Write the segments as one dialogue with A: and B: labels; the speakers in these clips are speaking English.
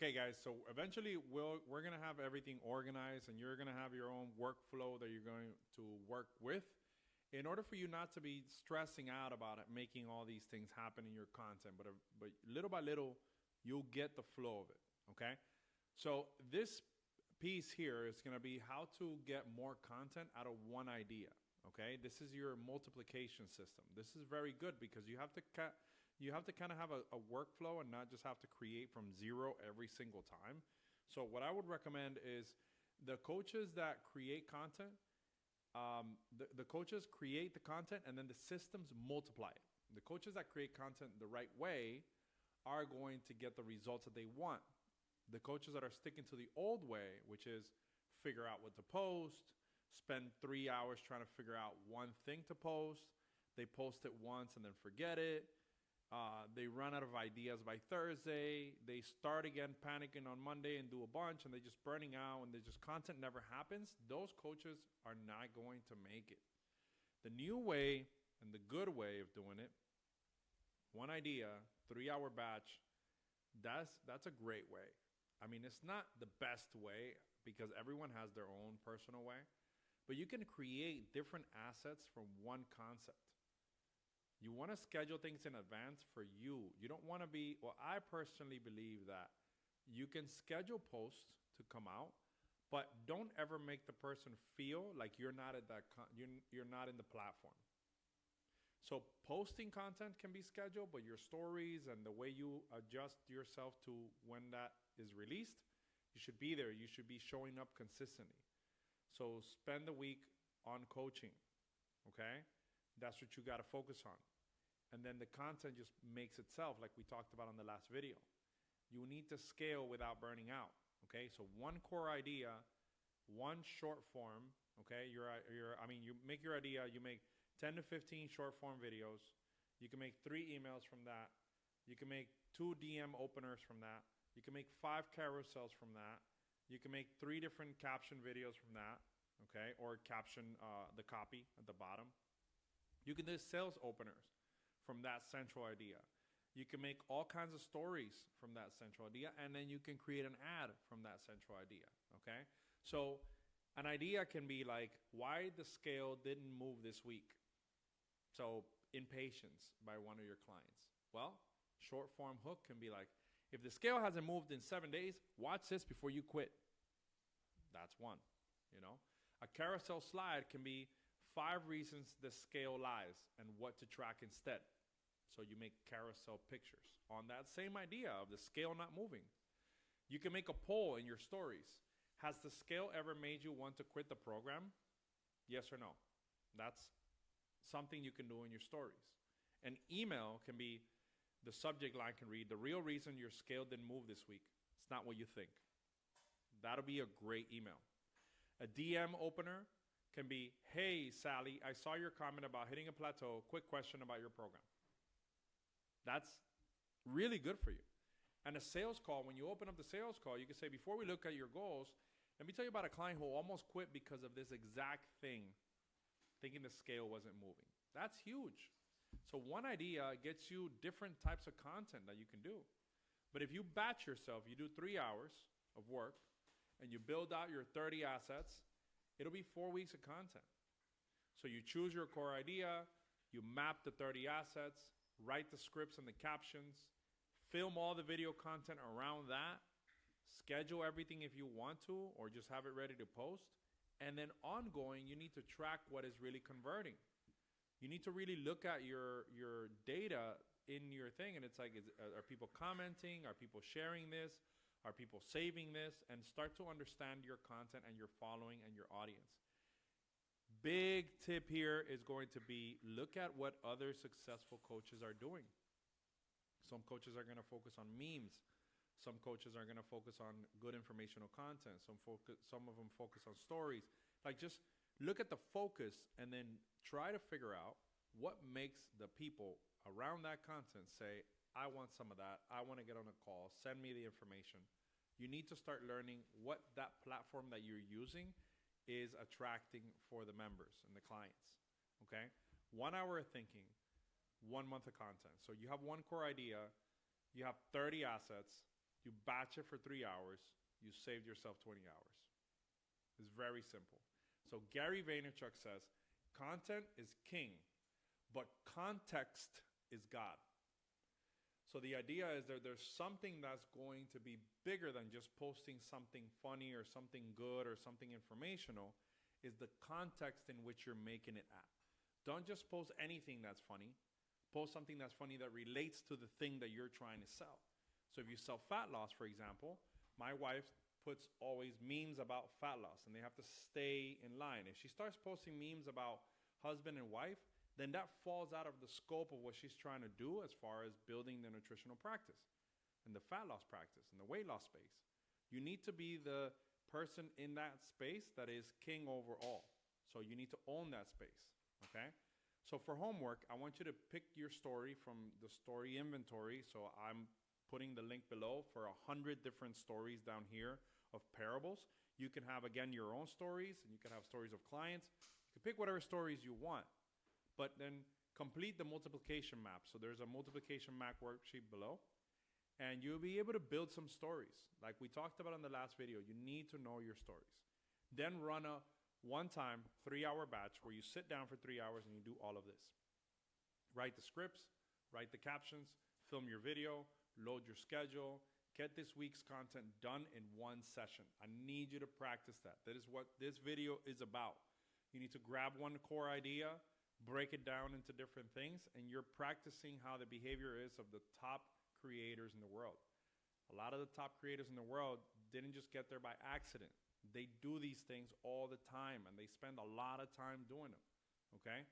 A: Okay, guys. So eventually, we're gonna have everything organized, and you're gonna have your own workflow that you're going to work with. In order for you not to be stressing out about it, making all these things happen in your content, but little by little, you'll get the flow of it. Okay. So this piece here is gonna be how to get more content out of one idea. Okay, this is your multiplication system. This is very good because you have to kind of have a workflow and not just have to create from zero every single time. So what I would recommend is the coaches that create content, the coaches create the content and then the systems multiply it. The coaches that create content the right way are going to get the results that they want. The coaches that are sticking to the old way, which is figure out what to post, spend 3 hours trying to figure out one thing to post. They post it once and then forget it. They run out of ideas by Thursday. They start again panicking on Monday and do a bunch, and they're just burning out, and content never happens. Those coaches are not going to make it. The new way and the good way of doing it, one idea, 3 hour batch, that's a great way. I mean, it's not the best way because everyone has their own personal way, but you can create different assets from one concept. You want to schedule things in advance for you. You don't want to be, well, I personally believe that you can schedule posts to come out, but don't ever make the person feel like you're not at you're not in the platform. So posting content can be scheduled, but your stories and the way you adjust yourself to when that is released, you should be there. You should be showing up consistently. So spend the week on coaching, okay? That's what you got to focus on. And then the content just makes itself, like we talked about on the last video. You need to scale without burning out, okay? So one core idea, one short form, okay? You make your idea, you make 10 to 15 short form videos. You can make 3 emails from that. You can make 2 DM openers from that. You can make 5 carousels from that. You can make 3 different caption videos from that, okay? Or caption the copy at the bottom. You can do sales openers from that central idea. You can make all kinds of stories from that central idea, and then you can create an ad from that central idea, okay? So an idea can be like, why the scale didn't move this week. So impatience by one of your clients. Well, short form hook can be like, if the scale hasn't moved in 7 days, watch this before you quit. That's one, you know? A carousel slide can be 5 reasons the scale lies and what to track instead. So you make carousel pictures on that same idea of the scale not moving. You can make a poll in your stories. Has the scale ever made you want to quit the program? Yes or no? That's something you can do in your stories. An email can be, the subject line can read, the real reason your scale didn't move this week. It's not what you think. That'll be a great email. A DM opener can be, hey, Sally, I saw your comment about hitting a plateau. Quick question about your program. That's really good for you. And a sales call, when you open up the sales call, you can say, before we look at your goals, let me tell you about a client who almost quit because of this exact thing, thinking the scale wasn't moving. That's huge. So one idea gets you different types of content that you can do. But if you batch yourself, you do 3 hours of work, and you build out your 30 assets, it'll be 4 weeks of content. So you choose your core idea, you map the 30 assets, write the scripts and the captions, film all the video content around that, schedule everything if you want to, or just have it ready to post. And then ongoing, you need to track what is really converting. You need to really look at your data in your thing, and it's like, are people commenting? Are people sharing this? Are people saving this? And start to understand your content and your following and your audience. Big tip here is going to be, look at what other successful coaches are doing. Some coaches are going to focus on memes. Some coaches are going to focus on good informational content. Some of them focus on stories. Like, just look at the focus and then try to figure out what makes the people around that content say, I want some of that. I want to get on a call. Send me the information. You need to start learning what that platform that you're using is attracting for the members and the clients, okay? 1 hour of thinking, 1 month of content. So you have one core idea, you have 30 assets, You batch it for 3 hours. You saved yourself 20 hours. It's very simple. So Gary Vaynerchuk says, content is king, but context is God. So the idea is that there's something that's going to be bigger than just posting something funny or something good or something informational, is the context in which you're making it at. Don't just post anything that's funny. Post something that's funny that relates to the thing that you're trying to sell. So if you sell fat loss, for example, my wife puts always memes about fat loss, and they have to stay in line. If she starts posting memes about husband and wife, then that falls out of the scope of what she's trying to do as far as building the nutritional practice and the fat loss practice and the weight loss space. You need to be the person in that space that is king over all. So you need to own that space, okay? So for homework, I want you to pick your story from the story inventory. So I'm putting the link below for 100 different stories down here of parables. You can have, again, your own stories, and you can have stories of clients. You can pick whatever stories you want. But then complete the multiplication map. So there's a multiplication map worksheet below, and you'll be able to build some stories. Like we talked about in the last video, you need to know your stories. Then run a one-time 3-hour batch where you sit down for 3 hours and you do all of this. Write the scripts, write the captions, film your video, load your schedule, get this week's content done in one session. I need you to practice that. That is what this video is about. You need to grab one core idea, break it down into different things, and you're practicing how the behavior is of the top creators in the world. A lot of the top creators in the world didn't just get there by accident. They do these things all the time, and they spend a lot of time doing them, okay?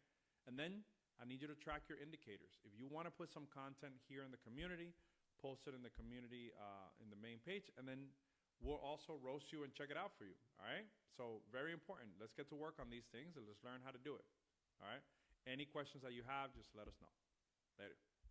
A: And then I need you to track your indicators. If you want to put some content here in the community, post it in the community in the main page, and then we'll also roast you and check it out for you, all right? So very important. Let's get to work on these things and let's learn how to do it, all right? Any questions that you have, just let us know. Later.